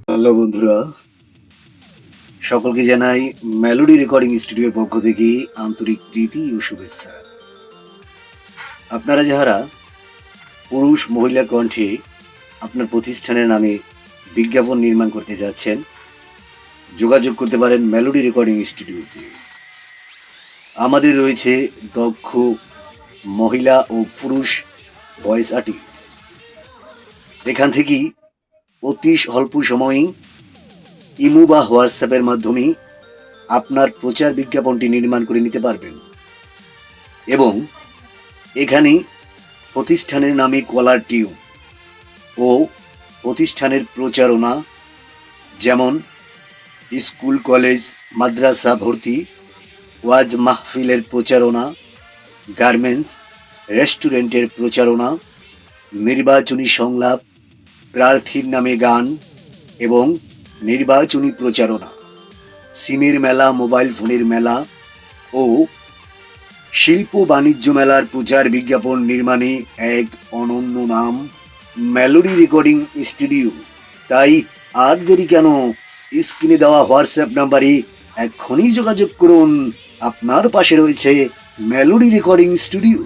Hello বন্ধুরা, সকলকে জানাই মেলোডি রেকর্ডিং স্টুডিওর পক্ষ থেকে আন্তরিক প্রীতি ও শুভেচ্ছা। আপনারা যারা পুরুষ মহিলা কণ্ঠে আপনার প্রতিষ্ঠানের নামে বিজ্ঞাপন নির্মাণ করতে যাচ্ছেন, যোগাযোগ করতে পারেন মেলোডি রেকর্ডিং স্টুডিওতে। আমাদের রয়েছে দক্ষ মহিলা ও পুরুষ ভয়েস আর্টিস্ট। এখান থেকেই অতি স্বল্প সময়েই ইমো বা হোয়াটসঅ্যাপের মাধ্যমে আপনার প্রচার বিজ্ঞাপনটি নির্মাণ করে নিতে পারবেন এবং এখানে প্রতিষ্ঠানের নামে কলার টিউন ও প্রতিষ্ঠানের প্রচারণা, যেমন স্কুল কলেজ মাদ্রাসা ভর্তি, ওয়াজ মাহফিলের প্রচারণা, গার্মেন্টস রেস্টুরেন্টের প্রচারণা, নির্বাচনী সংলাপ, প্রার্থীর নামে গান এবং নির্বাচনী প্রচারণা, সিমের মেলা, মোবাইল ফোনের মেলা ও শিল্প বাণিজ্য মেলার প্রচার বিজ্ঞাপন নির্মাণে এক অনন্য নাম মেলোডি রেকর্ডিং স্টুডিও। তাই আর দেরি কেন? স্ক্রিনে দেওয়া হোয়াটসঅ্যাপ নাম্বারে এক্ষুনি যোগাযোগ করুন। আপনার পাশে রয়েছে মেলোডি রেকর্ডিং স্টুডিও।